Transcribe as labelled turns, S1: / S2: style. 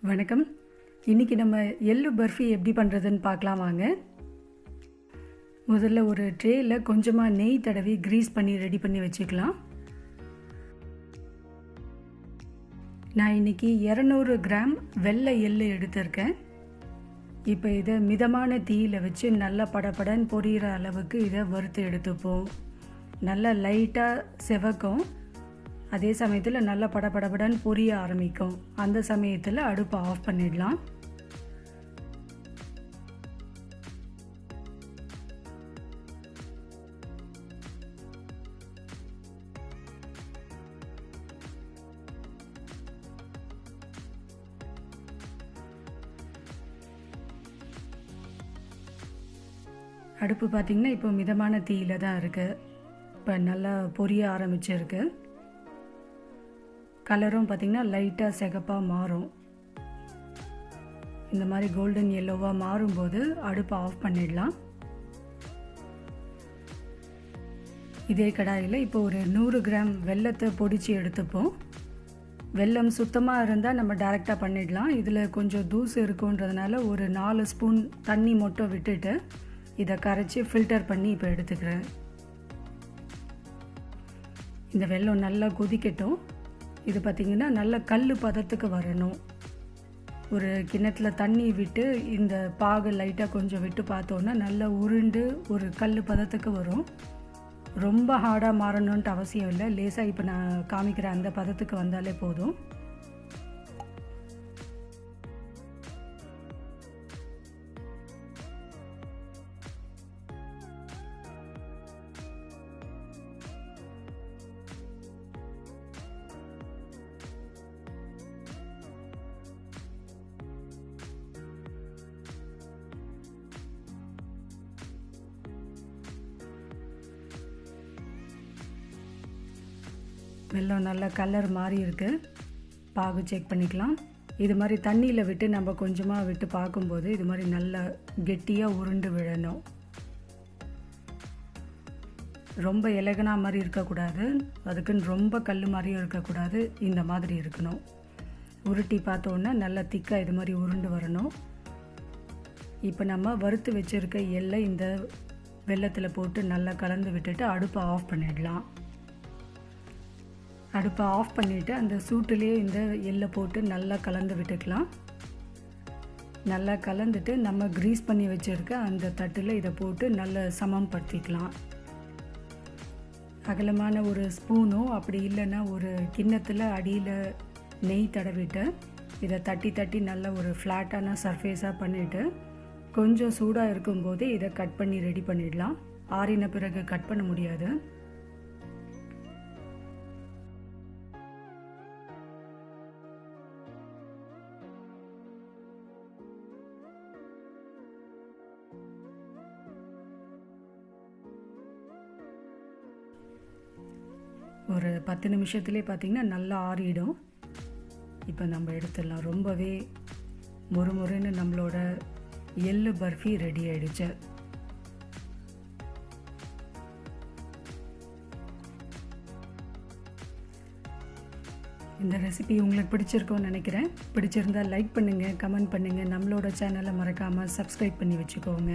S1: வணக்கம். இன்னைக்கு நம்ம எள்ளு பர்ஃபி எப்படி பண்ணுறதுன்னு பார்க்கலாம் வாங்க. முதல்ல ஒரு ட்ரேயில் கொஞ்சமாக நெய் தடவி கிரீஸ் பண்ணி ரெடி பண்ணி வச்சுக்கலாம். நான் இன்னைக்கு 200 கிராம் வெள்ளை எள்ளு எடுத்திருக்கேன். இப்போ இதை மிதமான தீயில் வச்சு நல்லா படபடன்னு பொரியிற அளவுக்கு இதை வறுத்து எடுத்துப்போம். நல்லா லைட்டாக செவக்கும், அதே சமயத்தில் நல்லா படபடபடன்னு பொரிய ஆரம்பிக்கும். அந்த சமயத்தில் அடுப்பை ஆஃப் பண்ணிடலாம். அடுப்பு பார்த்திங்கன்னா இப்போ மிதமான தீயில் தான் இருக்குது. இப்போ நல்லா பொரிய ஆரம்பிச்சிருக்கு. கலரும் பார்த்திங்கன்னா லைட்டாக சிகப்பாக மாறும். இந்த மாதிரி கோல்டன் எல்லோவாக மாறும்போது அடுப்பை ஆஃப் பண்ணிடலாம். இதே கடாயில் இப்போ ஒரு 100 கிராம் வெல்லத்தை பொடிச்சு எடுத்துப்போம். வெல்லம் சுத்தமாக இருந்தால் நம்ம டைரெக்டாக பண்ணிடலாம். இதில் கொஞ்சம் தூசு இருக்குன்றதுனால ஒரு 4 ஸ்பூன் தண்ணி மட்டும் விட்டுட்டு இதை கரைச்சி ஃபில்டர் பண்ணி இப்போ எடுத்துக்கிறேன். இந்த வெல்லம் நல்லா கொதிக்கட்டும். இது பார்த்திங்கன்னா நல்ல கல் பதத்துக்கு வரணும். ஒரு கிண்ணத்தில் தண்ணி விட்டு இந்த பாகு லைட்டாக கொஞ்சம் விட்டு பார்த்தோன்னா நல்லா உருண்டு ஒரு கல் பதத்துக்கு வரும். ரொம்ப ஹார்டாக மாறணுன்ட்டு அவசியம் இல்லை. லேசாக இப்போ நான் காமிக்கிற அந்த பதத்துக்கு வந்தாலே போதும். வெல்லம் நல்லா கலர் மாறி இருக்குது. பாகு செக் பண்ணிக்கலாம். இது மாதிரி தண்ணியில் விட்டு நம்ம கொஞ்சமாக விட்டு பார்க்கும்போது இது மாதிரி நல்லா கெட்டியாக உருண்டு விழணும். ரொம்ப இலகனா மாதிரி இருக்கக்கூடாது, அதுக்குன்னு ரொம்ப கல் மாதிரியும் இருக்கக்கூடாது. இந்த மாதிரி இருக்கணும். உருட்டி பார்த்தோன்னா நல்லா திக்காக இது மாதிரி உருண்டு வரணும். இப்போ நம்ம வறுத்து வச்சுருக்க எள்ளை இந்த வெல்லத்தில் போட்டு நல்லா கலந்து விட்டுட்டு அடுப்பை ஆஃப் பண்ணிடலாம். அடுப்பை ஆஃப் பண்ணிவிட்டு அந்த சூட்டுலேயே இந்த எள்ளை போட்டு நல்லா கலந்து விட்டுக்கலாம். நல்லா கலந்துட்டு நம்ம கிரீஸ் பண்ணி வச்சுருக்க அந்த தட்டில் இதை போட்டு நல்லா சமப்படுத்திக்கலாம். அகலமான ஒரு ஸ்பூனோ அப்படி இல்லைன்னா ஒரு கிண்ணத்தில் அடியில் நெய் தடவிட்டு இதை தட்டி தட்டி நல்ல ஒரு ஃப்ளாட்டான சர்ஃபேஸாக பண்ணிவிட்டு கொஞ்சம் சூடாக இருக்கும்போது இதை கட் பண்ணி ரெடி பண்ணிடலாம். ஆறின பிறகு கட் பண்ண முடியாது. ஒரு 10 நிமிஷத்துலேயே பார்த்திங்கன்னா நல்லா ஆறிடும். இப்போ நம்ம எடுத்துடலாம். ரொம்பவே மொறுமொறுன்னு நம்மளோட எள்ளு பர்ஃபி ரெடி ஆகிடுச்சு. இந்த ரெசிபி உங்களுக்கு பிடிச்சிருக்கோன்னு நினைக்கிறேன். பிடிச்சிருந்தால் லைக் பண்ணுங்கள், கமெண்ட் பண்ணுங்கள். நம்மளோட சேனலை மறக்காமல் சப்ஸ்கிரைப் பண்ணி வச்சுக்கோங்க.